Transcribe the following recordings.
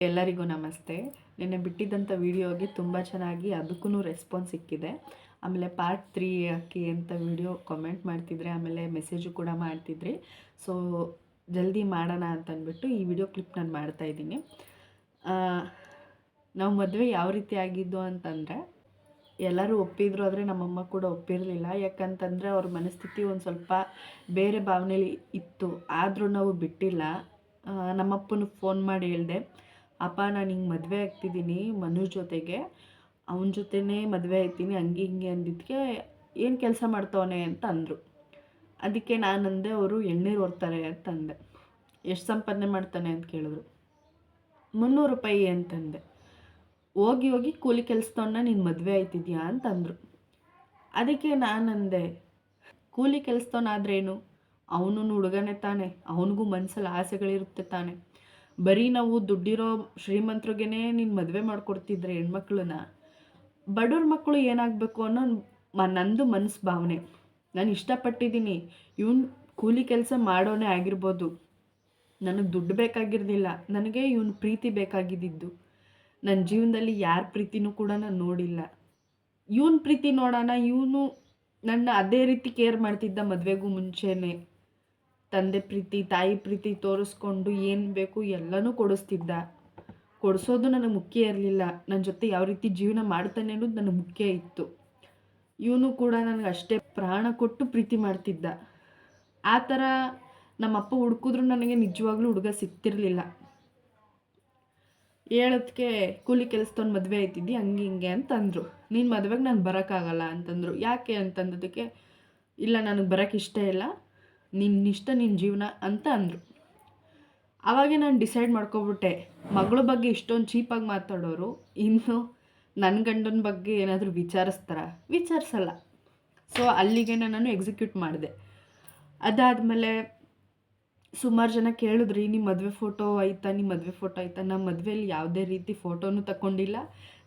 ಎಲ್ಲರಿಗೂ ನಮಸ್ತೆ. ನಿನ್ನೆ ಬಿಟ್ಟಿದ್ದಂಥ ವಿಡಿಯೋಗೆ ತುಂಬ ಚೆನ್ನಾಗಿ ಅದಕ್ಕೂ ರೆಸ್ಪಾನ್ಸ್ ಸಿಕ್ಕಿದೆ. ಆಮೇಲೆ ಪಾರ್ಟ್ 3 ಹಾಕಿ ಅಂತ ವಿಡಿಯೋ ಕಾಮೆಂಟ್ ಮಾಡ್ತಿದ್ರೆ, ಆಮೇಲೆ ಮೆಸೇಜು ಕೂಡ ಮಾಡ್ತಿದ್ರಿ. ಸೊ ಜಲ್ದಿ ಮಾಡೋಣ ಅಂತಂದ್ಬಿಟ್ಟು ಈ ವಿಡಿಯೋ ಕ್ಲಿಪ್ ನಾನು ಮಾಡ್ತಾಯಿದ್ದೀನಿ. ನಾವು ಮದುವೆ ಯಾವ ರೀತಿ ಆಗಿದ್ದು ಅಂತಂದರೆ, ಎಲ್ಲರೂ ಒಪ್ಪಿದ್ರು, ಆದರೆ ನಮ್ಮಮ್ಮ ಕೂಡ ಒಪ್ಪಿರಲಿಲ್ಲ. ಯಾಕಂತಂದರೆ ಅವ್ರ ಮನಸ್ಥಿತಿ ಒಂದು ಸ್ವಲ್ಪ ಬೇರೆ ಭಾವನೆಯಲ್ಲಿ ಇತ್ತು. ಆದರೂ ನಾವು ಬಿಟ್ಟಿಲ್ಲ. ನಮ್ಮಪ್ಪನ ಫೋನ್ ಮಾಡಿ ಹೇಳಿದೆ, ಅಪ್ಪ ನಾನು ಹಿಂಗೆ ಮದುವೆ ಆಗ್ತಿದ್ದೀನಿ ಮನು ಜೊತೆಗೆ, ಅವನ ಜೊತೆನೇ ಮದುವೆ ಆಗ್ತೀನಿ ಹಂಗೆ ಹಿಂಗೆ ಅಂದಿದ್ದಕ್ಕೆ ಏನು ಕೆಲಸ ಮಾಡ್ತವನೆ ಅಂತ ಅಂದರು. ಅದಕ್ಕೆ ನಾನು ಅಂದೆ, ಅವರು ಎಣ್ಣೀರು ಹೊರ್ತಾರೆ ಅಂತಂದೆ. ಎಷ್ಟು ಸಂಪಾದನೆ ಮಾಡ್ತಾನೆ ಅಂತ ಕೇಳಿದ್ರು. 300 ರೂಪಾಯಿ ಅಂತಂದೆ. ಹೋಗಿ ಹೋಗಿ ಕೂಲಿ ಕೆಲಸದವನ್ನ ನೀನು ಮದುವೆ ಆಯ್ತಿದ್ಯಾ ಅಂತಂದರು. ಅದಕ್ಕೆ ನಾನಂದೆ, ಕೂಲಿ ಕೆಲಸದವನಾದ್ರೇನು, ಅವನು ಹುಡುಗನೇ ತಾನೆ, ಅವನಿಗೂ ಮನಸ್ಸಲ್ಲಿ ಆಸೆಗಳಿರುತ್ತೆ ತಾನೆ. ಬರೀ ನಾವು ದುಡ್ಡಿರೋ ಶ್ರೀಮಂತರಿಗೇ ನೀನು ಮದುವೆ ಮಾಡಿಕೊಡ್ತಿದ್ರೆ ಹೆಣ್ಮಕ್ಳನ್ನ, ಬಡವ್ರ ಮಕ್ಕಳು ಏನಾಗಬೇಕು ಅನ್ನೋ ನಂದು ಮನಸ್ಸು ಭಾವನೆ. ನಾನು ಇಷ್ಟಪಟ್ಟಿದ್ದೀನಿ. ಇವನು ಕೂಲಿ ಕೆಲಸ ಮಾಡೋನೇ ಆಗಿರ್ಬೋದು, ನನಗೆ ದುಡ್ಡು ಬೇಕಾಗಿರಲಿಲ್ಲ, ನನಗೆ ಇವನು ಪ್ರೀತಿ ಬೇಕಾಗಿದ್ದಿದ್ದು. ನನ್ನ ಜೀವನದಲ್ಲಿ ಯಾರ ಪ್ರೀತಿನೂ ಕೂಡ ನಾನು ನೋಡಿಲ್ಲ. ಇವನು ಪ್ರೀತಿ ನೋಡೋಣ, ಇವನು ನನ್ನ ಅದೇ ರೀತಿ ಕೇರ್ ಮಾಡ್ತಿದ್ದ ಮದುವೆಗೂ ಮುಂಚೆನೇ. ತಂದೆ ಪ್ರೀತಿ, ತಾಯಿ ಪ್ರೀತಿ ತೋರಿಸ್ಕೊಂಡು ಏನು ಬೇಕು ಎಲ್ಲನೂ ಕೊಡಿಸ್ತಿದ್ದ. ಕೊಡಿಸೋದು ನನಗೆ ಮುಖ್ಯ ಇರಲಿಲ್ಲ, ನನ್ನ ಜೊತೆ ಯಾವ ರೀತಿ ಜೀವನ ಮಾಡ್ತಾನೆ ಅನ್ನೋದು ನನಗೆ ಮುಖ್ಯ ಇತ್ತು. ಇವನು ಕೂಡ ನನಗೆ ಅಷ್ಟೇ ಪ್ರಾಣ ಕೊಟ್ಟು ಪ್ರೀತಿ ಮಾಡ್ತಿದ್ದ. ಆ ಥರ ನಮ್ಮಪ್ಪ ಹುಡುಕಿದ್ರು ನನಗೆ ನಿಜವಾಗ್ಲೂ ಹುಡುಗ ಸಿಗ್ತಿರ್ಲಿಲ್ಲ. ಹೇಳೋದಕ್ಕೆ ಕೂಲಿ ಕೆಲಸದವ್ನು ಮದುವೆ ಆಯ್ತಿದ್ದಿ ಹಂಗೆ ಹಿಂಗೆ ಅಂತಂದರು. ನೀನು ಮದುವೆಗೆ ನಾನು ಬರೋಕ್ಕಾಗಲ್ಲ ಅಂತಂದರು. ಯಾಕೆ ಅಂತಂದದಕ್ಕೆ, ಇಲ್ಲ ನನಗೆ ಬರೋಕ್ಕೆ ಇಷ್ಟ ಇಲ್ಲ, ನಿನ್ನಿಷ್ಟ ನಿನ್ನ ಜೀವನ ಅಂತ ಅಂದರು. ಆವಾಗೇ ನಾನು ಡಿಸೈಡ್ ಮಾಡ್ಕೊಬಿಟ್ಟೆ, ಮಗಳ ಬಗ್ಗೆ ಇಷ್ಟೊಂದು ಚೀಪಾಗಿ ಮಾತಾಡೋರು ಇನ್ನು ನನ್ನ ಗಂಡನ ಬಗ್ಗೆ ಏನಾದರೂ ವಿಚಾರಿಸಲ್ಲ. ಸೊ ಅಲ್ಲಿಗೆ ನಾನು ಎಕ್ಸಿಕ್ಯೂಟ್ ಮಾಡಿದೆ. ಅದಾದಮೇಲೆ ಸುಮಾರು ಜನ ಕೇಳಿದ್ರಿ, ನಿಮ್ಮ ಮದುವೆ ಫೋಟೋ ಆಯಿತಾ, ನಮ್ಮ ಮದುವೆಯಲ್ಲಿ ಯಾವುದೇ ರೀತಿ ಫೋಟೋನೂ ತಗೊಂಡಿಲ್ಲ,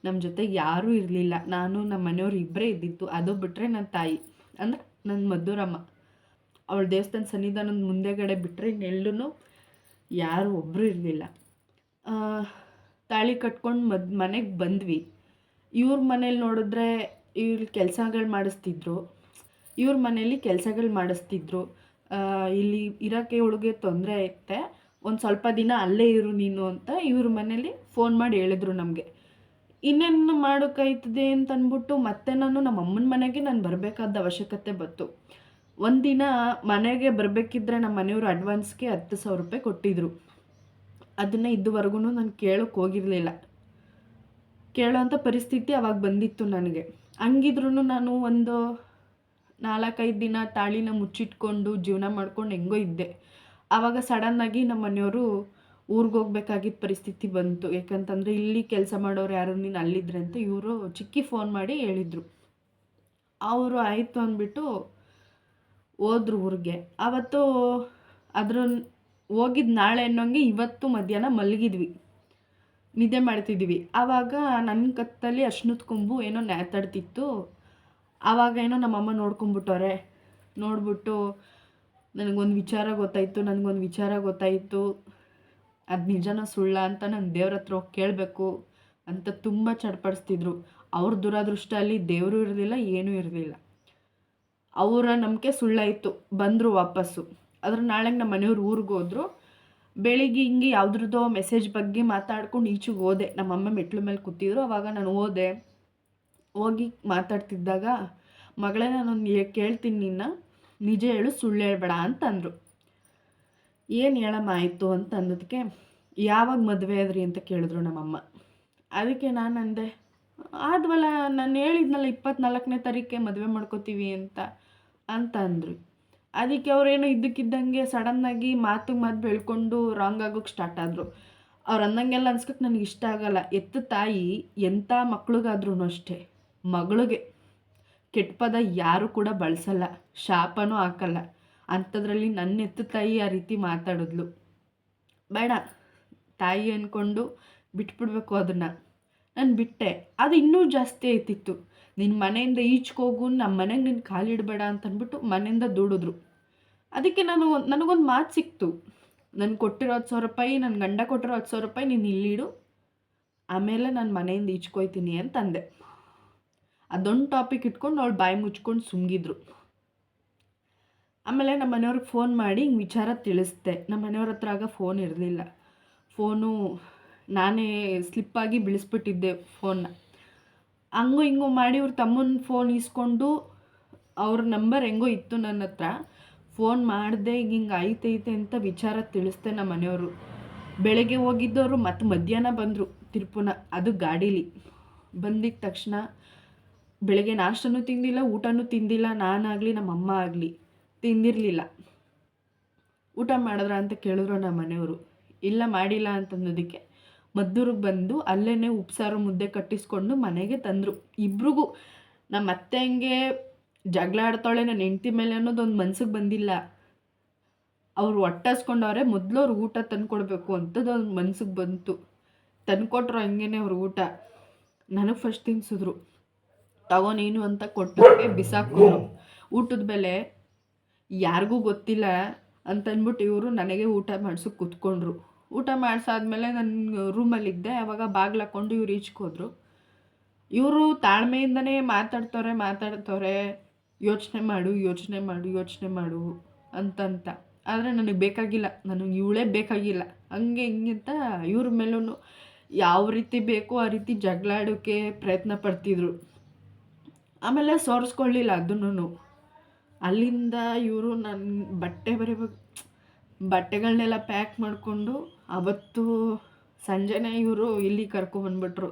ನಮ್ಮ ಜೊತೆಗೆ ಯಾರೂ ಇರಲಿಲ್ಲ. ನಾನು ನಮ್ಮ ಮನೆಯವ್ರು ಇಬ್ಬರೇ ಇದ್ದಿತ್ತು. ಅದು ಬಿಟ್ಟರೆ ನನ್ನ ತಾಯಿ ಅಂದರೆ ನನ್ನ ಮದ್ದೂರಮ್ಮ, ಅವಳ ದೇವಸ್ಥಾನ ಸನ್ನಿಧಾನದ ಮುಂದೆಗಡೆ ಬಿಟ್ಟರೆ ಇನ್ನೆಲ್ಲೂ ಯಾರೂ ಒಬ್ಬರು ಇರಲಿಲ್ಲ. ತಾಳಿ ಕಟ್ಕೊಂಡು ಮನೆಗೆ ಬಂದ್ವಿ. ಇವ್ರ ಮನೇಲಿ ನೋಡಿದ್ರೆ ಇವ್ರ ಮನೇಲಿ ಕೆಲಸಗಳು ಮಾಡಿಸ್ತಿದ್ರು. ಇಲ್ಲಿ ಇರೋಕ್ಕೆ ಹುಡುಗೆ ತೊಂದರೆ ಐತೆ, ಒಂದು ಸ್ವಲ್ಪ ದಿನ ಅಲ್ಲೇ ಇರು ನೀನು ಅಂತ ಇವ್ರ ಮನೇಲಿ ಫೋನ್ ಮಾಡಿ ಹೇಳಿದ್ರು ನಮಗೆ. ಇನ್ನೇನು ಮಾಡೋಕ್ಕಾಯ್ತದೆ ಅಂತ ಅಂದ್ಬಿಟ್ಟು ಮತ್ತೆ ನಾನು ನಮ್ಮ ಅಮ್ಮನ ಮನೆಗೆ ನಾನು ಬರಬೇಕಾದ ಅವಶ್ಯಕತೆ ಬಂತು. ಒಂದಿನ ಮನೆಗೆ ಬರಬೇಕಿದ್ರೆ ನಮ್ಮ ಮನೆಯವರು ಅಡ್ವಾನ್ಸ್ಗೆ 10,000 ರೂಪಾಯಿ ಕೊಟ್ಟಿದ್ರು. ಅದನ್ನು ಇದುವರೆಗೂ ನಾನು ಕೇಳೋಕ್ಕೆ ಹೋಗಿರಲಿಲ್ಲ. ಕೇಳೋವಂಥ ಪರಿಸ್ಥಿತಿ ಅವಾಗ ಬಂದಿತ್ತು ನನಗೆ. ಹಂಗಿದ್ರೂ ನಾನು ಒಂದು 4-5 ದಿನ ತಾಳಿನ ಮುಚ್ಚಿಟ್ಕೊಂಡು ಜೀವನ ಮಾಡ್ಕೊಂಡು ಹೆಂಗೋ ಇದ್ದೆ. ಆವಾಗ ಸಡನ್ನಾಗಿ ನಮ್ಮ ಮನೆಯವರು ಊರಿಗೆ ಹೋಗ್ಬೇಕಾಗಿದ್ದ ಪರಿಸ್ಥಿತಿ ಬಂತು. ಯಾಕಂತಂದರೆ ಇಲ್ಲಿ ಕೆಲಸ ಮಾಡೋರು ಯಾರು ನೀನು ಅಲ್ಲಿದ್ರೆ ಅಂತ ಇವರು ಚಿಕ್ಕಿ ಫೋನ್ ಮಾಡಿ ಹೇಳಿದರು. ಅವರು ಆಯಿತು ಅಂದ್ಬಿಟ್ಟು ಹೋದ್ರು ಊರಿಗೆ. ಆವತ್ತು ಹೋಗಿದ್ದು ನಾಳೆ ಅನ್ನೋಂಗೆ ಇವತ್ತು ಮಧ್ಯಾಹ್ನ ಮಲಗಿದ್ವಿ, ನಿದ್ದೆ ಮಾಡ್ತಿದ್ವಿ. ಆವಾಗ ನನ್ನ ಕತ್ತಲ್ಲಿ ಅರ್ಶಿನದ ಕೊಂಬು ಏನೋ ನ್ಯಾತಾಡ್ತಿತ್ತು. ಆವಾಗ ಏನೋ ನಮ್ಮಮ್ಮ ನೋಡ್ಬಿಟ್ಟು ನನಗೊಂದು ವಿಚಾರ ಗೊತ್ತಾಯಿತು. ಅದು ನಿಜನ ಸುಳ್ಳ ಅಂತ ನಾನು ದೇವ್ರ ಹತ್ರ ಹೋಗಿ ಕೇಳಬೇಕು ಅಂತ ತುಂಬ ಚಡ್ಪಡಿಸ್ತಿದ್ರು. ಅವ್ರ ದುರಾದೃಷ್ಟ ಅಲ್ಲಿ ದೇವರು ಇರಲಿಲ್ಲ, ಏನೂ ಇರಲಿಲ್ಲ. ಅವರ ನಂಬಿಕೆ ಸುಳ್ಳಾಯಿತು. ಬಂದರು ವಾಪಸ್ಸು. ಅದ್ರ ನಾಳೆಗೆ ನಮ್ಮ ಮನೆಯವ್ರು ಊರಿಗೆ ಹೋದ್ರು. ಬೆಳಿಗ್ಗೆ ಹಿಂಗೆ ಯಾವುದ್ರದ್ದೋ ಮೆಸೇಜ್ ಬಗ್ಗೆ ಮಾತಾಡ್ಕೊಂಡು ಈಚೆಗೆ ಹೋದೆ. ನಮ್ಮಮ್ಮ ಮೆಟ್ಲು ಮೇಲೆ ಕೂತಿದ್ರು. ಅವಾಗ ನಾನು ಹೋಗಿ ಮಾತಾಡ್ತಿದ್ದಾಗ, ಮಗಳೇ ನಾನೊಂದು ಕೇಳ್ತೀನಿ, ನಿಜ ಹೇಳು, ಸುಳ್ಳು ಹೇಳ್ಬೇಡ ಅಂತ ಅಂದರು. ಏನು ಹೇಳಮ್ಮ ಆಯಿತು ಅಂತ ಅಂದದಕ್ಕೆ, ಯಾವಾಗ ಮದುವೆ ಆದ್ರಿ ಅಂತ ಕೇಳಿದ್ರು ನಮ್ಮಮ್ಮ. ಅದಕ್ಕೆ ನಾನು ಅಂದೆ, ಆದ್ವಲ್ಲ ನಾನು ಹೇಳಿದ್ನಲ್ಲ 24ನೇ ತಾರೀಕೆ ಮದುವೆ ಮಾಡ್ಕೋತೀವಿ ಅಂತ ಅಂದರು. ಅದಕ್ಕೆ ಅವರೇನೋ ಇದ್ದಕ್ಕಿದ್ದಂಗೆ ಸಡನ್ನಾಗಿ ಮಾತು ಬೆಳ್ಕೊಂಡು ರಾಂಗ್ ಆಗೋಕ್ಕೆ ಸ್ಟಾರ್ಟ್ ಆದರು. ಅವ್ರು ಅಂದಂಗೆಲ್ಲ ಅನ್ಸ್ಕೊಕ್ಕೆ ನನಗೆ ಇಷ್ಟ ಆಗಲ್ಲ. ಎತ್ತ ತಾಯಿ ಎಂಥ ಮಕ್ಳಿಗಾದ್ರೂ ಅಷ್ಟೇ, ಮಗಳಿಗೆ ಕೆಟ್ಟ ಪದ ಯಾರೂ ಕೂಡ ಬಳಸಲ್ಲ, ಶಾಪನೂ ಹಾಕಲ್ಲ. ಅಂಥದ್ರಲ್ಲಿ ನನ್ನ ಎತ್ತ ತಾಯಿ ಆ ರೀತಿ ಮಾತಾಡಿದ್ಲು. ಬೇಡ ತಾಯಿ ಅಂದ್ಕೊಂಡು ಬಿಟ್ಬಿಡ್ಬೇಕು ಅದನ್ನು. ನಾನು ಬಿಟ್ಟೆ. ಅದು ಇನ್ನೂ ಜಾಸ್ತಿ ಆಯ್ತಿತ್ತು. ನಿನ್ನ ಮನೆಯಿಂದ ಈಚ್ಕೋಗು, ನಮ್ಮ ಮನೆಗೆ ನೀನು ಕಾಲಿಡಬೇಡ ಅಂತ ಅಂದ್ಬಿಟ್ಟು ಮನೆಯಿಂದ ದೂಡಿದ್ರು. ಅದಕ್ಕೆ ನನಗೊಂದು ಮಾತು ಸಿಕ್ತು. ನಾನು ಕೊಟ್ಟಿರೋ 10,000 ರೂಪಾಯಿ, ನನ್ನ ಗಂಡ ಕೊಟ್ಟಿರೋ 10,000 ರೂಪಾಯಿ ನೀನು ಇಲ್ಲಿಡು, ಆಮೇಲೆ ನಾನು ಮನೆಯಿಂದ ಈಚ್ಕೊಯ್ತೀನಿ ಅಂತ ಅಂದೆ. ಅದೊಂದು ಟಾಪಿಕ್ ಇಟ್ಕೊಂಡು ಅವಳು ಬಾಯಿ ಮುಚ್ಕೊಂಡು ಸುಮ್ಗಿದ್ರು. ಆಮೇಲೆ ನಮ್ಮ ಮನೆಯವ್ರಿಗೆ ಫೋನ್ ಮಾಡಿ ಹಿಂಗೆ ವಿಚಾರ ತಿಳಿಸ್ದೆ. ನಮ್ಮ ಮನೆಯವ್ರ ಹತ್ರ ಆಗ ಫೋನ್ ಇರಲಿಲ್ಲ. ಫೋನು ನಾನೇ ಸ್ಲಿಪ್ಪಾಗಿ ಬಿಳಿಸ್ಬಿಟ್ಟಿದ್ದೆ ಫೋನ್ನ. ಹಂಗೂ ಹಿಂಗೂ ಮಾಡಿ ಇವ್ರ ತಮ್ಮನ ಫೋನ್ ಇಸ್ಕೊಂಡು ಅವ್ರ ನಂಬರ್ ಹೆಂಗೋ ಇತ್ತು ನನ್ನ ಹತ್ರ. ಫೋನ್ ಮಾಡಿದೆ, ಹಿಂಗೆ ಐತೈತೆ ಅಂತ ವಿಚಾರ ತಿಳಿಸ್ದೆ ನಮ್ಮ ಮನೆಯವರು. ಬೆಳಗ್ಗೆ ಹೋಗಿದ್ದವರು ಮತ್ತು ಮಧ್ಯಾಹ್ನ ಬಂದರು ತಿರುಪುನ, ಅದು ಗಾಡೀಲಿ. ಬಂದಿದ್ದ ತಕ್ಷಣ ಬೆಳಗ್ಗೆ ನಾಷ್ಟನೂ ತಿಂದಿಲ್ಲ, ಊಟನೂ ತಿಂದಿಲ್ಲ. ನಾನಾಗಲಿ ನಮ್ಮ ಅಮ್ಮ ಆಗಲಿ ತಿಂದಿರಲಿಲ್ಲ. ಊಟ ಮಾಡಿದ್ರ ಅಂತ ಕೇಳಿದ್ರು ನಮ್ಮ ಮನೆಯವರು. ಇಲ್ಲ ಮಾಡಿಲ್ಲ ಅಂತಂದೋದಕ್ಕೆ ಮದ್ದೂರಿಗೆ ಬಂದು ಅಲ್ಲೇ ಉಪ್ಸಾರು ಮುದ್ದೆ ಕಟ್ಟಿಸ್ಕೊಂಡು ಮನೆಗೆ ತಂದರು. ಇಬ್ರಿಗೂ ನಮ್ಮ ಅತ್ತೆ ಹಂಗೆ ಜಗಳ ಆಡ್ತಾಳೆ ನನ್ನ ಹೆಂಡ್ತಿ ಮೇಲೆ ಅನ್ನೋದೊಂದು ಮನ್ಸಿಗೆ ಬಂದಿಲ್ಲ. ಅವ್ರು ಹೊಟ್ಟಸ್ಕೊಂಡವ್ರೆ, ಮೊದಲು ಅವ್ರಿಗೆ ಊಟ ತಂದುಕೊಡ್ಬೇಕು ಅಂಥದ್ದೊಂದು ಮನ್ಸಿಗೆ ಬಂತು. ತಂದುಕೊಟ್ರು ಹಂಗೇನೆ ಅವ್ರ ಊಟ. ನನಗೆ ಫಸ್ಟ್ ತಿನ್ಸಿದ್ರು, ತಗೋ ನೀನು ಅಂತ ಕೊಟ್ಟಕ್ಕೆ ಬಿಸಾಕಿದ್ರು. ಊಟದ ಬೆಲೆ ಯಾರಿಗೂ ಗೊತ್ತಿಲ್ಲ ಅಂತಂದ್ಬಿಟ್ಟು ಇವರು ನನಗೆ ಊಟ ಮಾಡಿಸೋಕೆ ಕೂತ್ಕೊಂಡ್ರು. ಊಟ ಮಾಡಿಸಾದ್ಮೇಲೆ ನನ್ನ ರೂಮಲ್ಲಿದ್ದೆ. ಆವಾಗ ಬಾಗಿಲು ಹಾಕ್ಕೊಂಡು ಇವ್ರು ಈಚ್ಕೋದ್ರು. ಇವರು ತಾಳ್ಮೆಯಿಂದನೇ ಮಾತಾಡ್ತವ್ರೆ, ಯೋಚನೆ ಮಾಡು ಅಂತಂತ. ಆದರೆ ನನಗೆ ಬೇಕಾಗಿಲ್ಲ, ನನಗೆ ಇವಳೇ ಬೇಕಾಗಿಲ್ಲ. ಹಂಗೆ ಹಿಂಗೆ ಅಂತ ಇವ್ರ ಮೇಲೂ ಯಾವ ರೀತಿ ಬೇಕೋ ಆ ರೀತಿ ಜಗಳ ಆಡೋಕ್ಕೆ ಪ್ರಯತ್ನ ಪಡ್ತಿದ್ರು. ಆಮೇಲೆ ಸೋರಿಸ್ಕೊಳ್ಳಿಲ್ಲ ಅದನ್ನು. ಅಲ್ಲಿಂದ ಇವರು ನನ್ನ ಬಟ್ಟೆಗಳನ್ನೆಲ್ಲ ಪ್ಯಾಕ್ ಮಾಡಿಕೊಂಡು ಅವತ್ತು ಸಂಜೆನೇ ಇವರು ಇಲ್ಲಿಗೆ ಕರ್ಕೊಬಂದ್ಬಿಟ್ರು.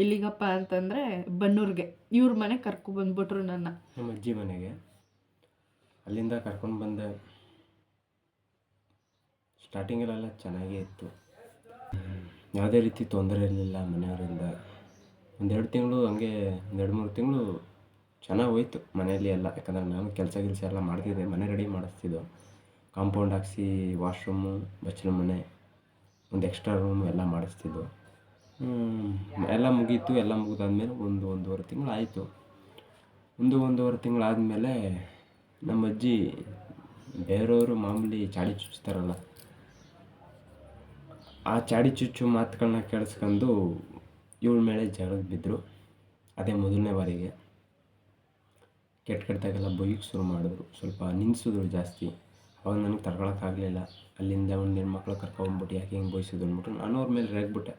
ಎಲ್ಲಿಗಪ್ಪ ಅಂತಂದರೆ ಬನ್ನೂರಿಗೆ. ಇವ್ರ ಮನೆಗೆ ಕರ್ಕೊಬಂದ್ಬಿಟ್ರು ನನ್ನ, ನಮ್ಮ ಅಜ್ಜಿ ಮನೆಗೆ. ಅಲ್ಲಿಂದ ಕರ್ಕೊಂಡು ಬಂದೆ. ಸ್ಟಾರ್ಟಿಂಗಲ್ಲೆಲ್ಲ ಚೆನ್ನಾಗೇ ಇತ್ತು, ಯಾವುದೇ ರೀತಿ ತೊಂದರೆ ಇರಲಿಲ್ಲ ಮನೆಯವರಿಂದ. 1-2 ತಿಂಗಳು ಹಂಗೆ 2-3 ತಿಂಗಳು ಚೆನ್ನಾಗಿ ಹೋಯ್ತು ಮನೆಯಲ್ಲಿ ಎಲ್ಲ. ಯಾಕಂದರೆ ನಾನು ಕೆಲಸ ಎಲ್ಲ ಮಾಡ್ತಿದ್ದೆ, ಮನೆ ರೆಡಿ ಮಾಡಿಸ್ತಿದ್ದೋ. ಕಾಂಪೌಂಡ್ ಹಾಕ್ಸಿ ವಾಶ್ರೂಮು, ಬಚ್ಚಲು ಮನೆ, ಒಂದು ಎಕ್ಸ್ಟ್ರಾ ರೂಮು ಎಲ್ಲ ಮಾಡಿಸ್ತಿದ್ದೋ. ಎಲ್ಲ ಮುಗೀತು. ಎಲ್ಲ ಮುಗಿದಾದ್ಮೇಲೆ 1-1.5 ತಿಂಗಳು ಆಯಿತು. 1-1.5 ತಿಂಗಳಾದಮೇಲೆ ನಮ್ಮ ಅಜ್ಜಿ ಬೇರೆಯವರು ಮಾಮೂಲಿ ಚಾಡಿ ಚುಚ್ತಾರಲ್ಲ, ಆ ಚಾಡಿ ಚುಚ್ಚು ಮಾತುಗಳನ್ನ ಕೇಳಿಸ್ಕೊಂಡು ಇವಳ ಮೇಲೆ ಜಗಳಕ್ಕೆ ಬಿದ್ದರು. ಅದೇ ಮೊದಲನೇ ಬಾರಿಗೆ. ಕೆಟ್ಟದಾಗೆಲ್ಲ ಬೈಯೋಕ್ಕೆ ಶುರು ಮಾಡಿದ್ರು. ಸ್ವಲ್ಪ ನಿಲ್ಲಿಸಿದ್ರು ಜಾಸ್ತಿ. ಅವಾಗ ನನಗೆ ತಡ್ಕೊಳಕ್ಕಾಗಲಿಲ್ಲ. ಅಲ್ಲಿಂದ ಒಂದು ಹೆಣ್ಮಕ್ಳು ಕರ್ಕೊಂಡ್ಬಿಟ್ಟು ಯಾಕೆ ಹಿಂಗೆ ಬೈಸಿದ್ರು ಅಂದ್ಬಿಟ್ಟು ನಾನು ಅವ್ರ ಮೇಲೆ ರೇಗ್ಬಿಟ್ಟೆ.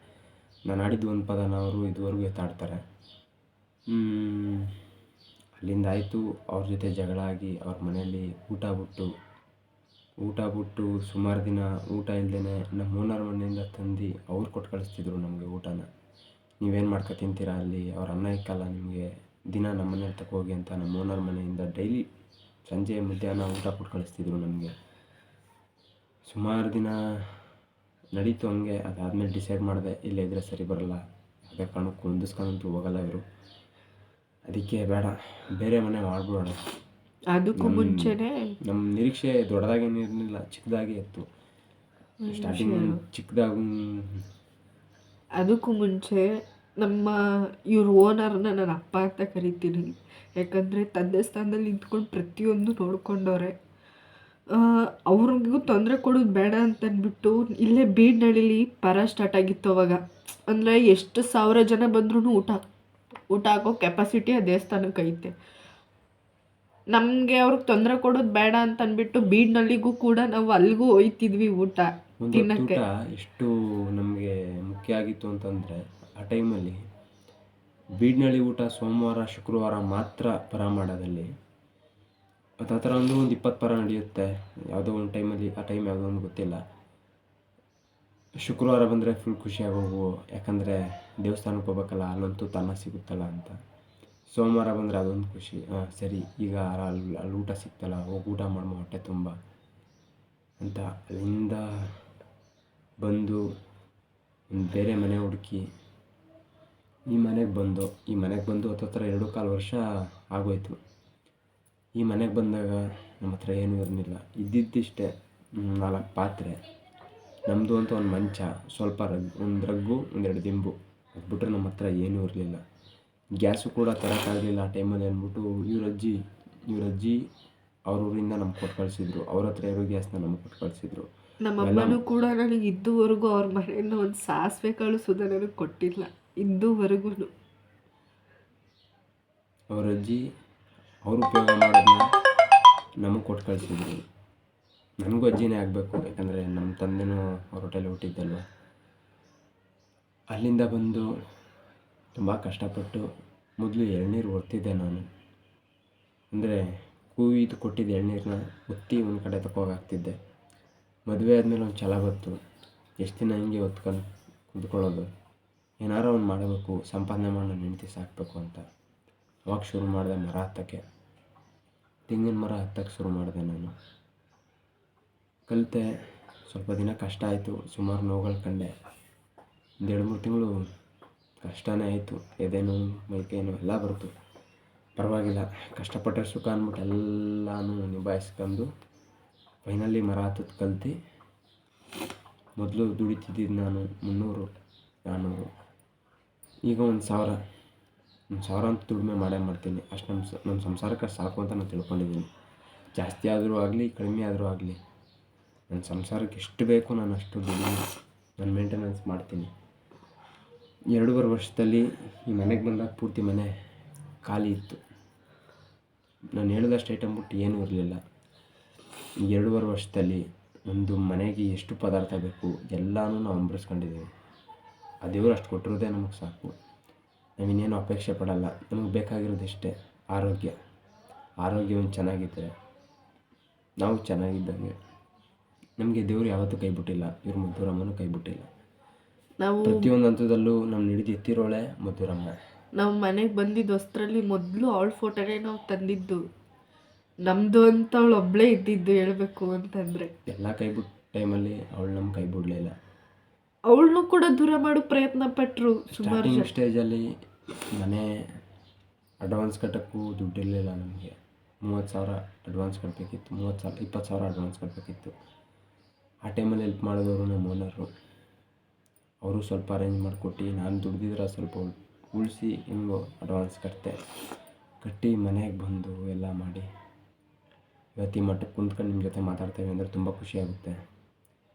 ನಾನು ಆಡಿದ್ದು ಒಂದು ಪದನ ಅವರು ಇದುವರೆಗೂ ಎತ್ತಾಡ್ತಾರೆ. ಅಲ್ಲಿಂದ ಆಯಿತು. ಅವ್ರ ಜೊತೆ ಜಗಳ ಆಗಿ ಅವ್ರ ಮನೆಯಲ್ಲಿ ಊಟ ಬಿಟ್ಟು ಸುಮಾರು ದಿನ ಊಟ ಇಲ್ಲದೇ ನಮ್ಮ ಓನರ್ ಮನೆಯಿಂದ ತಂದು ಅವ್ರು ಕೊಟ್ಟು ಕಳಿಸ್ತಿದ್ರು ನಮಗೆ ಊಟನ. ನೀವೇನು ಮಾಡ್ಕೊ ತಿಂತೀರಾ ಅಲ್ಲಿ, ಅವ್ರ ಅನ್ನ ಇಕ್ಕಲ್ಲ ನಿಮಗೆ, ದಿನ ನಮ್ಮ ಮನೇಲಿ ತಗೋಗಿ ಅಂತ ನಮ್ಮ ಓನರ್ ಮನೆಯಿಂದ ಡೈಲಿ ಸಂಜೆ ಮಧ್ಯಾಹ್ನ ಊಟ ಕೊಟ್ಟು ಕಳಿಸ್ತಿದ್ರು ನಮಗೆ. ಸುಮಾರು ದಿನ ನಡೀತು ಹಂಗೆ. ಅದಾದಮೇಲೆ ಡಿಸೈಡ್ ಮಾಡಿದೆ, ಇಲ್ಲೇ ಇದ್ದರೆ ಸರಿ ಬರೋಲ್ಲ, ಯಾವುದೇ ಕಾರಣಕ್ಕೂ ಹೊಂದಿಸ್ಕೊಂಡಂತೂ ಹೋಗಲ್ಲ ಇವರು. ಅದಕ್ಕೆ ಬೇಡ, ಬೇರೆ ಮನೆ ಮಾಡ್ಬಿಡೋಣ. ಅದಕ್ಕೂ ಮುಂಚೆನೇ ನಮ್ಮ ನಿರೀಕ್ಷೆ ದೊಡ್ಡದಾಗೇನು ಇರಲಿಲ್ಲ, ಚಿಕ್ಕದಾಗೇ ಇತ್ತು. ಸ್ಟಾರ್ಟಿಂಗ್ ಚಿಕ್ಕದಾಗಿ. ಅದಕ್ಕೂ ಮುಂಚೆ ನಮ್ಮ ಇವ್ರ ಓನರ್ನ ನಾನು ಅಪ್ಪ ಅಂತ ಕರಿತೀನಿ. ಯಾಕಂದರೆ ತಂದೆ ಸ್ಥಾನದಲ್ಲಿ ನಿಂತ್ಕೊಂಡು ಪ್ರತಿಯೊಂದು ನೋಡ್ಕೊಂಡವ್ರೆ. ಅವ್ರಿಗೂ ತೊಂದರೆ ಕೊಡೋದು ಬೇಡ ಅಂತಂದ್ಬಿಟ್ಟು ಇಲ್ಲೇ ಬೀಡ್ನಳ್ಳಿಲಿ ಸ್ಟಾರ್ಟ್ ಆಗಿತ್ತು ಅವಾಗ. ಅಂದರೆ ಎಷ್ಟು 1000 ಜನ ಬಂದ್ರೂ ಊಟ ಹಾಕೋ ಕೆಪಾಸಿಟಿ ಆ ದೇವಸ್ಥಾನಕ್ಕೆ ಐತೆ. ನಮಗೆ ಅವ್ರಿಗೆ ತೊಂದರೆ ಕೊಡೋದು ಬೇಡ ಅಂತ ಅಂದ್ಬಿಟ್ಟು ಬೀಡ್ನಳ್ಳಿಗೂ ಕೂಡ ನಾವು ಅಲ್ಲಿಗೂ ಹೋಯ್ತಿದ್ವಿ ಊಟ ತಿನ್ನಕ್ಕೆ. ಎಷ್ಟು ನಮಗೆ ಮುಖ್ಯ ಆಗಿತ್ತು ಅಂತಂದರೆ ಆ ಟೈಮಲ್ಲಿ ಬೀಡ್ನಳ್ಳಿ ಊಟ ಸೋಮವಾರ ಶುಕ್ರವಾರ ಮಾತ್ರ ಪರ ಮಾಡೋದಲ್ಲಿ. ಮತ್ತು ಆ ಥರ ಒಂದು 20 ಪರ ನಡೆಯುತ್ತೆ ಯಾವುದೋ ಒಂದು ಟೈಮಲ್ಲಿ. ಆ ಟೈಮ್ ಯಾವುದೋ ಒಂದು ಗೊತ್ತಿಲ್ಲ. ಶುಕ್ರವಾರ ಬಂದರೆ ಫುಲ್ ಖುಷಿಯಾಗಿ ಹೋಗುವು, ಯಾಕಂದರೆ ದೇವಸ್ಥಾನಕ್ಕೆ ಹೋಗ್ಬೇಕಲ್ಲ, ಅಲ್ಲಂತೂ ತನ್ನ ಸಿಗುತ್ತಲ್ಲ ಅಂತ. ಸೋಮವಾರ ಬಂದರೆ ಅದೊಂದು ಖುಷಿ, ಸರಿ ಈಗ ಅಲ್ಲಿ ಊಟ ಸಿಗ್ತಲ್ಲ, ಹೋಗಿ ಊಟ ಮಾಡೋ ಹೊಟ್ಟೆ ತುಂಬ ಅಂತ. ಅಲ್ಲಿಂದ ಬಂದು ಒಂದು ಬೇರೆ ಮನೆ ಹುಡುಕಿ ಈ ಮನೆಗೆ ಬಂದು ಹತ್ತತ್ರ 2.25 ವರ್ಷ ಆಗೋಯ್ತು. ಈ ಮನೆಗೆ ಬಂದಾಗ ನಮ್ಮ ಹತ್ರ ಏನೂ ಇರಲಿಲ್ಲ. ಇದ್ದಿದ್ದಿಷ್ಟೇ 4 ಪಾತ್ರೆ, ನಮ್ಮದು ಅಂತ ಒಂದು ಮಂಚ, ಸ್ವಲ್ಪ ಒಂದು ರಗ್ಗು, 1-2 ದಿಂಬು. ಅದು ಬಿಟ್ಟರೆ ನಮ್ಮ ಹತ್ರ ಏನೂ ಇರಲಿಲ್ಲ. ಗ್ಯಾಸು ಕೂಡ ತರೋಕ್ಕಾಗಲಿಲ್ಲ ಆ ಟೈಮಲ್ಲಿ ಅಂದ್ಬಿಟ್ಟು ಇವ್ರ ಅಜ್ಜಿ ಅವ್ರ ಊರಿಂದ ನಮ್ಗೆ ಕೊಟ್ಟು ಕಳಿಸಿದ್ರು. ಅವ್ರ ಹತ್ರ ಇರೋ ಗ್ಯಾಸ್ನ ನಮ್ಗೆ ಕೊಟ್ಟು ಕಳಿಸಿದ್ರು. ನಮ್ಮಮ್ಮನೂ ಕೂಡ ನನಗೆ ಇದುವರೆಗೂ ಅವ್ರ ಮನೆಯಿಂದ ಒಂದು ಸಾಸಿವೆ ಕಾಳು ಸುಧಾ ನನಗೆ ಕೊಟ್ಟಿಲ್ಲ ಇದುವರೆಗೂ. ಅವ್ರ ಅಜ್ಜಿ ಅವ್ರು ಉಪಯೋಗ ಮಾಡೋದನ್ನ ನಮಗೆ ಕೊಟ್ಟು ಕಳಿಸಿದ್ರು. ನನಗೂ ಅಜ್ಜಿನೇ ಆಗಬೇಕು, ಯಾಕಂದರೆ ನಮ್ಮ ತಂದೆನೂ ಅವ್ರ ಹೊಟ್ಟೆಲಿ ಹುಟ್ಟಿದ್ದಲ್ವ. ಅಲ್ಲಿಂದ ಬಂದು ತುಂಬ ಕಷ್ಟಪಟ್ಟು ಮೊದಲು ಎಳ್ನೀರು ಒಡ್ತಿದ್ದೆ ನಾನು. ಅಂದರೆ ಕೂಯ್ದು ಕೊಟ್ಟಿದ್ದ ಎಳ್ನೀರನ್ನ ಒತ್ತಿ ಒಂದು ಕಡೆ ತಗೋಗಾಗ್ತಿದ್ದೆ. ಮದುವೆ ಆದಮೇಲೆ ಒಂದು ಛಲ ಬಂತು, ಎಷ್ಟು ದಿನ ಹಿಂಗೆ ಹೊತ್ಕೊಂಡು ಕುಂತ್ಕೊಳ್ಳೋದು, ಏನಾರು ಒಂದು ಮಾಡಬೇಕು, ಸಂಪಾದನೆ ಮಾಡಿ ನನ್ನ ಹೆಂಡತಿ ಸಾಕಬೇಕು ಅಂತ. ಅವಾಗ ಶುರು ಮಾಡಿದೆ ಮರ ಹತ್ತಕ್ಕೆ. ತೆಂಗಿನ ಮರ ಹತ್ತಕ್ಕೆ ಶುರು ಮಾಡಿದೆ ನಾನು. ಕಲಿತೆ. ಸ್ವಲ್ಪ ದಿನ ಕಷ್ಟ ಆಯಿತು, ಸುಮಾರು ನೋವುಗಳು ಕಂಡೆ. ಒಂದು 2-3 ತಿಂಗಳು ಕಷ್ಟನೇ ಆಯಿತು. ಎದೆ ನೋವು, ಮೈಕೈ ನೋವು ಎಲ್ಲ ಬರ್ತು. ಪರವಾಗಿಲ್ಲ, ಕಷ್ಟಪಟ್ಟರೆ ಸುಖ ಅಂದ್ಬಿಟ್ಟು ಎಲ್ಲನೂ ನಿಭಾಯಿಸ್ಕೊಂಡು ಫೈನಲಿ ಮರ ಹತ್ತೋದು ಕಲ್ತು. ಮೊದಲು ದುಡಿತಿದ್ದಿದ್ದು ನಾನು 300-400, ಈಗ 1,000 ಅಂತ ದುಡಿಮೆ ಮಾಡ್ತೀನಿ. ಅಷ್ಟು ನಮ್ಮ ಸಂಸಾರಕ್ಕೆ ಸಾಕು ಅಂತ ನಾನು ತಿಳ್ಕೊಂಡಿದ್ದೀನಿ. ಜಾಸ್ತಿ ಆದರೂ ಆಗಲಿ, ಕಡಿಮೆ ಆದರೂ ಆಗಲಿ, ನನ್ನ ಸಂಸಾರಕ್ಕೆ ಎಷ್ಟು ಬೇಕು ನಾನು ಅಷ್ಟು ದುಡಿಮೆ ನಾನು ಮೇಂಟೆನೆನ್ಸ್ ಮಾಡ್ತೀನಿ. 2.5 ವರ್ಷದಲ್ಲಿ ಈ ಮನೆಗೆ ಬಂದಾಗ ಪೂರ್ತಿ ಮನೆ ಖಾಲಿ ಇತ್ತು. ನಾನು ಹೇಳಿದಷ್ಟು ಐಟಮ್ ಬಿಟ್ಟು ಏನೂ ಇರಲಿಲ್ಲ. 2.5 ವರ್ಷದಲ್ಲಿ ಒಂದು ಮನೆಗೆ ಎಷ್ಟು ಪದಾರ್ಥ ಬೇಕು ಎಲ್ಲನೂ ನಾವು ಅಂಬರಿಸ್ಕೊಂಡಿದ್ದೀವಿ. ಆ ದೇವರು ಅಷ್ಟು ಕೊಟ್ಟಿರೋದೇ ನಮಗೆ ಸಾಕು. ನಾವಿನ್ನೇನು ಅಪೇಕ್ಷೆ ಪಡಲ್ಲ. ನಮಗೆ ಬೇಕಾಗಿರೋದು ಇಷ್ಟೇ, ಆರೋಗ್ಯ ಒಂದು ಚೆನ್ನಾಗಿದ್ದರೆ ನಾವು ಚೆನ್ನಾಗಿದ್ದಂಗೆ. ನಮಗೆ ದೇವರು ಯಾವತ್ತೂ ಕೈ ಬಿಟ್ಟಿಲ್ಲ, ಇವ್ರ ಮಧುರಮ್ಮನೂ ಕೈ ಬಿಟ್ಟಿಲ್ಲ. ನಾವು ಪ್ರತಿಯೊಂದು ಹಂತದಲ್ಲೂ ನಮ್ಮ ಹಿಡಿದು ಎತ್ತಿರೋಳೆ ಮಧುರಮ್ಮ. ನಾವು ಮನೆಗೆ ಬಂದಿದ್ದು ಹೊಸ್ತ್ರಲ್ಲಿ ಮೊದಲು ಅವಳ ಫೋಟೋನೇ ನಾವು ತಂದಿದ್ದು. ನಮ್ಮದು ಅಂತ ಅವಳು ಒಬ್ಬಳೇ ಇದ್ದಿದ್ದು ಹೇಳಬೇಕು ಅಂತಂದರೆ. ಎಲ್ಲ ಕೈ ಬಿಟ್ಟ ಟೈಮಲ್ಲಿ ಅವಳು ನಮ್ಮ ಕೈ ಬಿಡಲಿಲ್ಲ. ಅವಳನ್ನೂ ಕೂಡ ದೂರ ಮಾಡೋ ಪ್ರಯತ್ನ ಪಟ್ಟರು ಸುಮಾರು ಸ್ಟಾರ್ಟಿಂಗ್ ಸ್ಟೇಜಲ್ಲಿ ಮನೆ ಅಡ್ವಾನ್ಸ್ ಕಟ್ಟೋಕ್ಕೂ ದುಡ್ಡಿರಲಿಲ್ಲ ನಮಗೆ. 30,000 ಅಡ್ವಾನ್ಸ್ ಕಟ್ಟಬೇಕಿತ್ತು, 20,000 ಅಡ್ವಾನ್ಸ್ ಕಟ್ಟಬೇಕಿತ್ತು. ಆ ಟೈಮಲ್ಲಿ ಹೆಲ್ಪ್ ಮಾಡಿದವರು ನಮ್ಮ ಓನರು. ಅವರು ಸ್ವಲ್ಪ ಅರೇಂಜ್ ಮಾಡಿಕೊಟ್ಟು, ನಾನು ದುಡ್ದಿದ್ರೆ ಸ್ವಲ್ಪ ಉಳಿಸಿ ಹಿಂಗೋ ಅಡ್ವಾನ್ಸ್ ಕಟ್ಟಿ ಮನೆಗೆ ಬಂದು ಎಲ್ಲ ಮಾಡಿ ಇವತ್ತು ಈ ಮಟ್ಟಕ್ಕೆ ಕುಂತ್ಕೊಂಡು ನಿಮ್ಮ ಜೊತೆ ಮಾತಾಡ್ತೇವೆ ಅಂದರೆ ತುಂಬ ಖುಷಿಯಾಗುತ್ತೆ.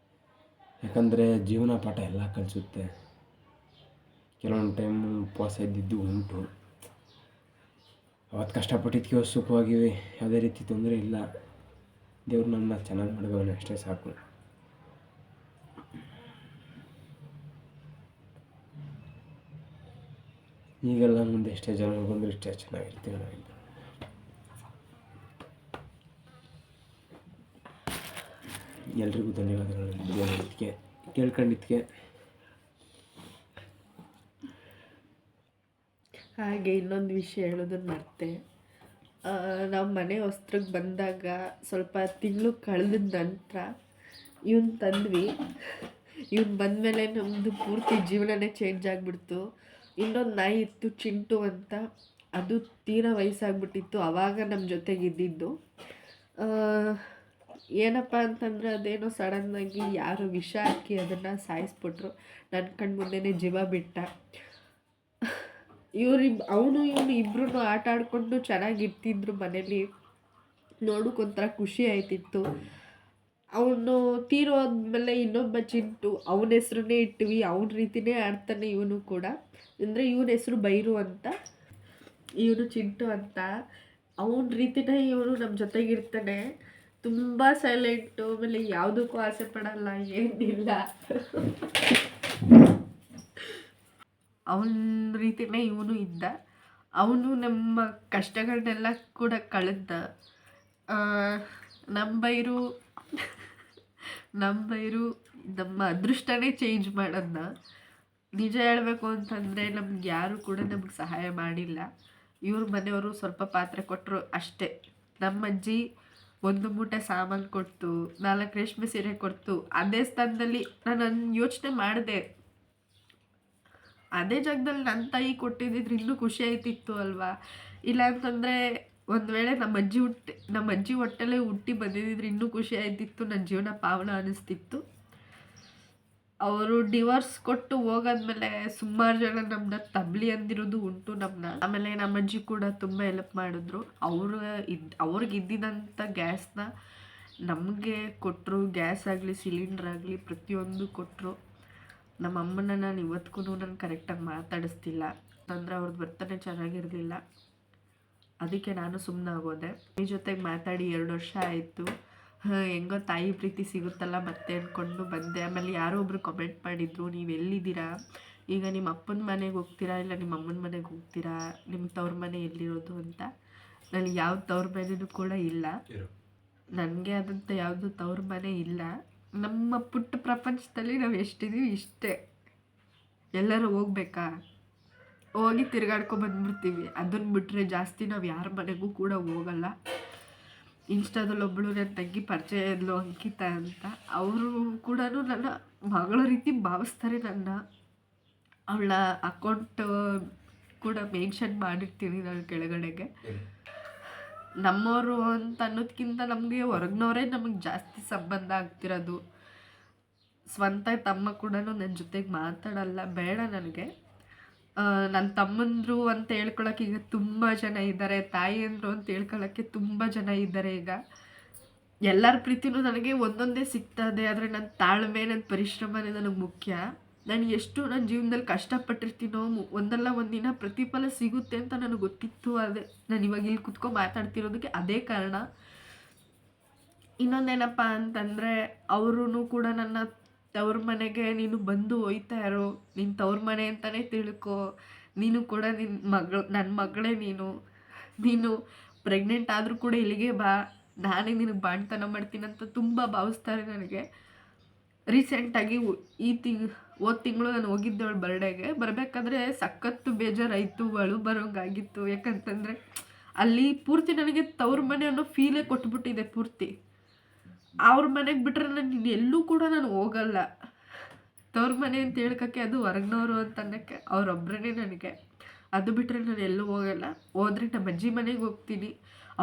ಯಾಕಂದರೆ ಜೀವನ ಪಾಠ ಎಲ್ಲ ಕಲಿಸುತ್ತೆ. ಕೆಲವೊಂದು ಟೈಮು ಉಪವಾಸ ಇದ್ದಿದ್ದು ಉಂಟು. ಅವತ್ತು ಕಷ್ಟಪಟ್ಟಿದ್ದಕ್ಕೆ ಸುಖವಾಗಿವೆ, ಯಾವುದೇ ರೀತಿ ತೊಂದರೆ ಇಲ್ಲ. ದೇವ್ರು ನನ್ನ ಚೆನ್ನಾಗಿ ಮಾಡಿದವನು ಅಷ್ಟೇ ಸಾಕು. ಈಗೆಲ್ಲ ಮುಂದೆ ಎಷ್ಟೇ ಜನ ಬಂದರೂ ಇಷ್ಟೇ ಚೆನ್ನಾಗಿರ್ತೀವಿ ನಾವಿಲ್ಲ. ಎಲ್ರಿಗೂ ಧನ್ಯವಾದಗಳು ನೋಡಿದ್ದಕ್ಕೆ, ಕೇಳ್ಕೊಂಡಿದ್ದಕ್ಕೆ. ಹಾಗೆ ಇನ್ನೊಂದು ವಿಷಯ ಹೇಳೋದನ್ನು ಮರ್ತೆ. ನಾವು ಮನೆ ಹೊಸ್ತ್ರಿಗೆ ಬಂದಾಗ ಸ್ವಲ್ಪ ತಿಂಗಳು ಕಳೆದ ನಂತರ ಇವನು ತಂದ್ವಿ. ಇವನು ಬಂದಮೇಲೆ ನಮ್ಮದು ಪೂರ್ತಿ ಜೀವನನೇ ಚೇಂಜ್ ಆಗಿಬಿಡ್ತು. ಇನ್ನೊಂದು ನಾಯಿ ಇತ್ತು ಚಿಂಟು ಅಂತ, ಅದು ತೀರಾ ವಯಸ್ಸಾಗ್ಬಿಟ್ಟಿತ್ತು. ಆವಾಗ ನಮ್ಮ ಜೊತೆಗೆ ಇದ್ದಿದ್ದು. ಏನಪ್ಪ ಅಂತಂದರೆ ಅದೇನೋ ಸಡನ್ನಾಗಿ ಯಾರು ವಿಷ ಹಾಕಿ ಅದನ್ನು ಸಾಯಿಸ್ಬಿಟ್ರು. ನನ್ನ ಕಣ್ಣು ಮುಂದೆನೇ ಜೀವ ಬಿಟ್ಟ. ಅವನು ಇವನು ಇಬ್ಬರೂ ಆಟ ಆಡಿಕೊಂಡು ಚೆನ್ನಾಗಿರ್ತಿದ್ರು ಮನೇಲಿ. ನೋಡೋಕ್ಕೊಂಥರ ಖುಷಿ ಆಯ್ತಿತ್ತು. ಅವನು ತೀರೋದ್ಮೇಲೆ ಇನ್ನೊಬ್ಬ ಚಿಂಟು, ಅವನ ಹೆಸ್ರನ್ನೇ ಇಟ್ವಿ. ಅವನ ರೀತಿಯೇ ಆಡ್ತಾನೆ ಇವನು ಕೂಡ. ಅಂದರೆ ಇವನ ಹೆಸರು ಬೈರು ಅಂತ, ಇವನು ಚಿಂಟು ಅಂತ. ಅವನ ರೀತಿಯೇ ಇವನು ನಮ್ಮ ಜೊತೆಗಿರ್ತಾನೆ. ತುಂಬ ಸೈಲೆಂಟು, ಆಮೇಲೆ ಯಾವುದಕ್ಕೂ ಆಸೆ ಪಡಲ್ಲ, ಏನಿಲ್ಲ. ಅವನ ರೀತಿಯೇ ಇವನು ಇದ್ದ. ಅವನು ನಮ್ಮ ಕಷ್ಟಗಳನ್ನೆಲ್ಲ ಕೂಡ ಕಳೆದ. ನಮ್ಮ ಬೈರು ನಮ್ಮ ಅದೃಷ್ಟನೇ ಚೇಂಜ್ ಮಾಡೋದನ್ನ. ನಿಜ ಹೇಳಬೇಕು ಅಂತಂದರೆ ನಮ್ಗೆ ಯಾರು ಕೂಡ ನಮ್ಗೆ ಸಹಾಯ ಮಾಡಿಲ್ಲ. ಇವ್ರ ಮನೆಯವರು ಸ್ವಲ್ಪ ಪಾತ್ರೆ ಕೊಟ್ಟರು ಅಷ್ಟೇ. ನಮ್ಮ ಅಜ್ಜಿ 1 ಮೂಟೆ ಸಾಮಾನು ಕೊಟ್ಟು 4 ರೇಷ್ಮೆ ಸೀರೆ ಕೊಡ್ತು. ಅದೇ ಸ್ಥಾನದಲ್ಲಿ ನಾನು ಯೋಚನೆ ಮಾಡಿದೆ, ಅದೇ ಜಾಗದಲ್ಲಿ ನನ್ನ ತಾಯಿ ಕೊಟ್ಟಿದ್ದಿದ್ರೆ ಇನ್ನೂ ಖುಷಿ ಆಯ್ತಿತ್ತು ಅಲ್ವಾ. ಇಲ್ಲ ಅಂತಂದರೆ ಒಂದು ವೇಳೆ ನಮ್ಮ ಅಜ್ಜಿ ಹೊಟ್ಟೆಲೇ ಹುಟ್ಟಿ ಬಂದಿದ್ದಿದ್ರೆ ಇನ್ನೂ ಖುಷಿ ಆಯ್ತಿತ್ತು. ನನ್ನ ಜೀವನ ಪಾವನ ಅನ್ನಿಸ್ತಿತ್ತು. ಅವರು ಡಿವೋರ್ಸ್ ಕೊಟ್ಟು ಹೋಗಾದ್ಮೇಲೆ ಸುಮಾರು ಜನ ನಮ್ಮನ್ನ ತಬ್ಲಿ ಅಂದಿರೋದು ಉಂಟು ನಮ್ಮನ್ನ. ಆಮೇಲೆ ನಮ್ಮ ಅಜ್ಜಿ ಕೂಡ ತುಂಬ ಹೆಲ್ಪ್ ಮಾಡಿದ್ರು. ಅವ್ರಿಗೆ ಇದ್ದಿದ್ದಂಥ ಗ್ಯಾಸ್ನ ನಮಗೆ ಕೊಟ್ಟರು, ಗ್ಯಾಸ್ ಆಗಲಿ ಸಿಲಿಂಡ್ರ್ ಆಗಲಿ ಪ್ರತಿಯೊಂದು ಕೊಟ್ಟರು. ನಮ್ಮ ಅಮ್ಮನ ನಾನು ಇವತ್ತಿಗೂ ನಾನು ಕರೆಕ್ಟಾಗಿ ಮಾತಾಡಿಸ್ತಿಲ್ಲ, ಅಂದರೆ ಅವ್ರದ್ದು ವರ್ತನೆ ಚೆನ್ನಾಗಿರಲಿಲ್ಲ. ಅದಕ್ಕೆ ನಾನು ಸುಮ್ಮನಾಗೋದೆ. ಈ ಜೊತೆಗೆ ಮಾತಾಡಿ 2 ವರ್ಷ ಆಯಿತು. ಹೆಂಗೋ ತಾಯಿ ಪ್ರೀತಿ ಸಿಗುತ್ತಲ್ಲ ಮತ್ತೆ ಅಂದ್ಕೊಂಡು ಬಂದೆ. ಆಮೇಲೆ ಯಾರೋ ಒಬ್ಬರು ಕಮೆಂಟ್ ಮಾಡಿದರು, ನೀವು ಎಲ್ಲಿದ್ದೀರಾ ಈಗ, ನಿಮ್ಮ ಅಪ್ಪನ ಮನೆಗೆ ಹೋಗ್ತೀರಾ ಇಲ್ಲ ನಿಮ್ಮ ಅಮ್ಮನ ಮನೆಗೆ ಹೋಗ್ತೀರಾ, ನಿಮ್ಮ ತವ್ರ ಮನೆ ಎಲ್ಲಿರೋದು ಅಂತ. ನನಗೆ ಯಾವ ತವ್ರ ಮನೆಯೂ ಕೂಡ ಇಲ್ಲ, ನನಗೆ ಆದಂಥ ಯಾವುದು ತವ್ರ ಮನೆ ಇಲ್ಲ. ನಮ್ಮ ಪುಟ್ಟ ಪ್ರಪಂಚದಲ್ಲಿ ನಾವು ಎಷ್ಟಿದ್ದೀವಿ ಇಷ್ಟೇ. ಎಲ್ಲರೂ ಹೋಗ್ಬೇಕಾ, ಹೋಗಿ ತಿರ್ಗಾಡ್ಕೊಂಬಂದ್ಬಿಡ್ತೀವಿ. ಅದನ್ನು ಬಿಟ್ಟರೆ ಜಾಸ್ತಿ ನಾವು ಯಾರ ಮನೆಗೂ ಕೂಡ ಹೋಗಲ್ಲ. ಇನ್ಸ್ಟಾದಲ್ಲಿ ಒಬ್ಬಳು ನನ್ನ ತಂಗಿ ಪರಿಚಯ ಇದ್ಲು, ಅಂಕಿತಾ ಅಂತ. ಅವರು ಕೂಡ ನನ್ನ ಮಗಳ ರೀತಿ ಭಾವಿಸ್ತಾರೆ ನನ್ನ. ಅವಳ ಅಕೌಂಟ್ ಕೂಡ ಮೆನ್ಷನ್ ಮಾಡಿರ್ತೀನಿ ನಾನು ಕೆಳಗಡೆಗೆ. ನಮ್ಮವರು ಅಂತ ಅನ್ನೋದಕ್ಕಿಂತ ನಮಗೆ ಹೊರಗಿನವರೇ ನಮಗೆ ಜಾಸ್ತಿ ಸಂಬಂಧ ಆಗ್ತಿರೋದು. ಸ್ವಂತ ತಮ್ಮ ಕೂಡ ನನ್ನ ಜೊತೆಗೆ ಮಾತಾಡಲ್ಲ, ಬೇಡ ನನಗೆ. ನನ್ನ ತಮ್ಮಂದರು ಅಂತ ಹೇಳ್ಕೊಳಕ್ಕೆ ಈಗ ತುಂಬ ಜನ ಇದ್ದಾರೆ, ತಾಯಿ ಅಂದರು ಅಂತ ಹೇಳ್ಕೊಳಕ್ಕೆ ತುಂಬ ಜನ ಇದ್ದಾರೆ. ಈಗ ಎಲ್ಲರ ಪ್ರೀತಿನೂ ನನಗೆ ಒಂದೊಂದೇ ಸಿಗ್ತದೆ, ಆದರೆ ನನ್ನ ತಾಳ್ಮೆ, ನನ್ನ ಪರಿಶ್ರಮನೇ ನನಗೆ ಮುಖ್ಯ. ನಾನು ಎಷ್ಟು ನನ್ನ ಜೀವನದಲ್ಲಿ ಕಷ್ಟಪಟ್ಟಿರ್ತೀನೋ ಒಂದಲ್ಲ ಒಂದಿನ ಪ್ರತಿಫಲ ಸಿಗುತ್ತೆ ಅಂತ ನನಗೆ ಗೊತ್ತಿತ್ತು. ಅದೇ ನಾನು ಇವಾಗ ಇಲ್ಲಿ ಕುತ್ಕೊಂಡು ಮಾತಾಡ್ತಿರೋದಕ್ಕೆ ಅದೇ ಕಾರಣ. ಇನ್ನೊಂದೇನಪ್ಪ ಅಂತಂದರೆ, ಅವರೂ ಕೂಡ ನನ್ನ ತವ್ರ ಮನೆಗೆ ನೀನು ಬಂದು ಹೋಯ್ತಾ ಇರೋ, ನಿನ್ನ ತವ್ರ ಮನೆ ಅಂತಲೇ ತಿಳ್ಕೊ, ನೀನು ಕೂಡ ನನ್ನ ಮಗಳೇ, ನೀನು ಪ್ರೆಗ್ನೆಂಟ್ ಆದರೂ ಕೂಡ ಇಲ್ಲಿಗೆ ಬಾ, ನಾನೇ ನಿನಗೆ ಬಾಣ್ತನ ಮಾಡ್ತೀನಂತ ತುಂಬ ಭಾವಿಸ್ತಾರೆ ನನಗೆ. ರೀಸೆಂಟಾಗಿ ಹೋದ ತಿಂಗಳು ನಾನು ಹೋಗಿದ್ದೆ ಅವಳು ಬರ್ಡೇಗೆ. ಬರಬೇಕಾದ್ರೆ ಸಖತ್ತು ಬೇಜಾರಾಯಿತು, ಅಳು ಬರೋಂಗಾಗಿತ್ತು. ಯಾಕಂತಂದರೆ ಅಲ್ಲಿ ಪೂರ್ತಿ ನನಗೆ ತವ್ರ ಮನೆ ಅನ್ನೋ ಫೀಲೇ ಕೊಟ್ಬಿಟ್ಟಿದೆ ಪೂರ್ತಿ. ಅವ್ರ ಮನೆಗೆ ಬಿಟ್ಟರೆ ನಾನು ಎಲ್ಲೂ ಕೂಡ ನಾನು ಹೋಗಲ್ಲ. ತವ್ರ ಮನೆ ಅಂತ ಹೇಳ್ಕೋಕ್ಕೆ ಅದು ಹೊರಗಿನವರು ಅಂತ ಅನ್ನೋಕ್ಕೆ ಅವರೊಬ್ಬರೇ ನನಗೆ. ಅದು ಬಿಟ್ಟರೆ ನಾನು ಎಲ್ಲೂ ಹೋಗಲ್ಲ. ಹೋದರೆ ನಮ್ಮ ಅಜ್ಜಿ ಮನೆಗೆ ಹೋಗ್ತೀನಿ.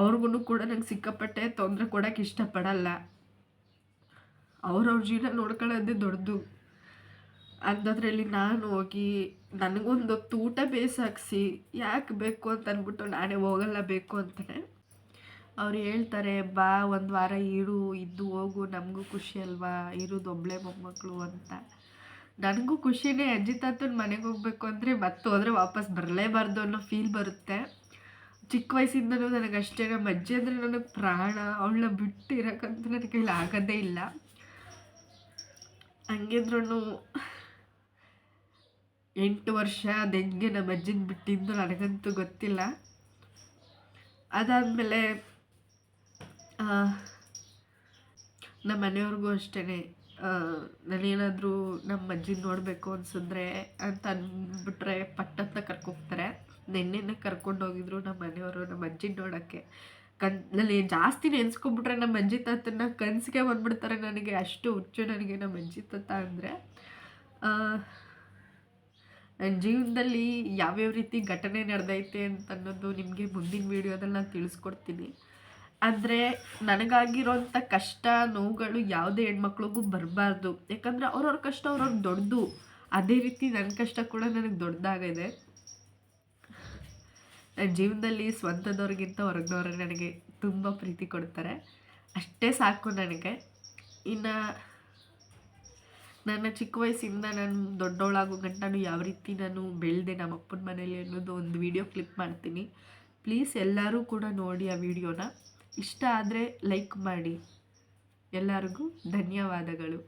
ಅವ್ರಿಗೂ ಕೂಡ ನಂಗೆ ಸಿಕ್ಕಾಪಟ್ಟೆ ತೊಂದರೆ ಕೊಡೋಕ್ಕೆ ಇಷ್ಟಪಡಲ್ಲ. ಅವ್ರವ್ರ ಜೀವನ ನೋಡ್ಕೊಳ್ಳೋದೇ ದೊಡ್ಡದು. ಅಂಥದ್ರಲ್ಲಿ ನಾನು ಹೋಗಿ ನನಗೊಂದು ಹೊತ್ತು ಊಟ ಬೇಯಿಸಾಕ್ಸಿ ಯಾಕೆ ಬೇಕು ಅಂತ ಅಂದ್ಬಿಟ್ಟು ನಾನೇ ಹೋಗಲ್ಲ ಬೇಕು ಅಂತಾನೆ. ಅವ್ರು ಹೇಳ್ತಾರೆ, ಬಾ 1 ವಾರ ಇರು, ಇದ್ದು ಹೋಗು, ನಮಗೂ ಖುಷಿ ಅಲ್ವಾ ಇರೋದು ಒಬ್ಬಳೇ ಮೊಮ್ಮಕ್ಕಳು ಅಂತ. ನನಗೂ ಖುಷಿನೇ. ಅಜ್ಜಿ ತಾತನ ಮನೆಗೆ ಹೋಗ್ಬೇಕು ಅಂದರೆ ಮತ್ತೆ ಹೋದರೆ ವಾಪಸ್ ಬರಲೇಬಾರ್ದು ಅನ್ನೋ ಫೀಲ್ ಬರುತ್ತೆ. ಚಿಕ್ಕ ವಯಸ್ಸಿಂದನೂ ನನಗೆ ಅಷ್ಟೇ. ನಮ್ಮ ಅಜ್ಜಿ ಅಂದರೆ ನನಗೆ ಪ್ರಾಣ. ಅವಳನ್ನ ಬಿಟ್ಟು ಇರೋಕ್ಕಂತ ನನ್ನ ಕೈಲಿ ಆಗೋದೇ ಇಲ್ಲ. ಹಂಗಿದ್ರೂ 8 ವರ್ಷ ಅದು ಹೆಂಗೆ ನಮ್ಮ ಅಜ್ಜಿನ ಬಿಟ್ಟಿದ್ದು ನನಗಂತೂ ಗೊತ್ತಿಲ್ಲ. ಅದಾದಮೇಲೆ ನಮ್ಮ ಮನೆಯವ್ರಿಗೂ ಅಷ್ಟೇ, ನಾನೇನಾದರೂ ನಮ್ಮ ಅಜ್ಜಿನ ನೋಡಬೇಕು ಅನಿಸಿದ್ರೆ ಅಂತ ಅಂದ್ಬಿಟ್ರೆ ಪಟ್ಟಂತ ಕರ್ಕೋಗ್ತಾರೆ. ನೆನ್ನೆನೇ ಕರ್ಕೊಂಡೋಗಿದ್ರು ನಮ್ಮ ಮನೆಯವರು ನಮ್ಮ ಅಜ್ಜಿನ ನೋಡೋಕ್ಕೆ. ನಾನು ಜಾಸ್ತಿ ನೆನೆಸ್ಕೊಂಬಿಟ್ರೆ ನಮ್ಮ ಅಜ್ಜಿ ತಾತನ ಕನಸಿಗೆ ಬಂದ್ಬಿಡ್ತಾರೆ ನನಗೆ. ಅಷ್ಟು ಹುಚ್ಚು ನನಗೆ ನಮ್ಮ ಅಜ್ಜಿ ತಾತ ಅಂದರೆ. ನನ್ನ ಜೀವನದಲ್ಲಿ ಯಾವ್ಯಾವ ರೀತಿ ಘಟನೆ ನಡೆದೈತೆ ಅಂತ ಅನ್ನೋದು ನಿಮಗೆ ಮುಂದಿನ ವೀಡಿಯೋದಲ್ಲಿ ನಾನು ತಿಳಿಸ್ಕೊಡ್ತೀನಿ. ಆದರೆ ನನಗಾಗಿರೋಂಥ ಕಷ್ಟ ನೋವುಗಳು ಯಾವುದೇ ಹೆಣ್ಮಕ್ಳಿಗೂ ಬರಬಾರ್ದು. ಯಾಕಂದರೆ ಅವ್ರವ್ರ ಕಷ್ಟ ಅವ್ರವ್ರಿಗೆ ದೊಡ್ಡದು. ಅದೇ ರೀತಿ ನನ್ನ ಕಷ್ಟ ಕೂಡ ನನಗೆ ದೊಡ್ಡದಾಗಿದೆ. ನನ್ನ ಜೀವನದಲ್ಲಿ ಸ್ವಂತದವ್ರಿಗಿಂತ ಹೊರಗಿನವ್ರೆ ನನಗೆ ತುಂಬ ಪ್ರೀತಿ ಕೊಡ್ತಾರೆ. ಅಷ್ಟೇ ಸಾಕು ನನಗೆ. ಇನ್ನು ನನ್ನ ಚಿಕ್ಕ ವಯಸ್ಸಿಂದ ನಾನು ದೊಡ್ಡವಳಾಗೋ ಗಂಟನೂ ಯಾವ ರೀತಿ ನಾನು ಬೆಳೆದೆ ನಮ್ಮ ಅಪ್ಪನ ಮನೇಲಿ ಅನ್ನೋದು ಒಂದು ವಿಡಿಯೋ ಕ್ಲಿಪ್ ಮಾಡ್ತೀನಿ. ಪ್ಲೀಸ್ ಎಲ್ಲರೂ ಕೂಡ ನೋಡಿ ಆ ವಿಡಿಯೋನ. ಇಷ್ಟ ಆದರೆ ಲೈಕ್ ಮಾಡಿ. ಎಲ್ಲರಿಗೂ ಧನ್ಯವಾದಗಳು.